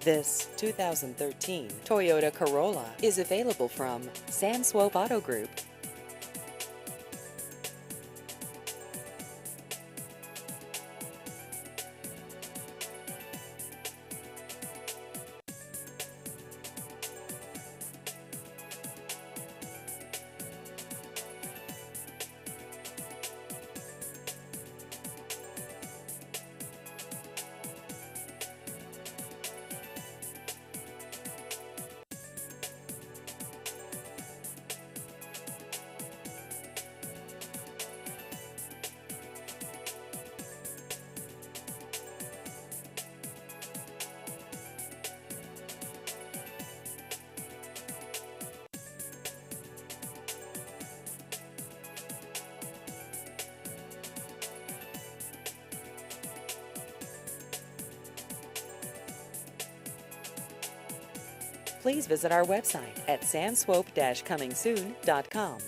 This 2013 Toyota Corolla is available from Sam Swope Auto Group. Please visit our website at samswope-comingsoon.com.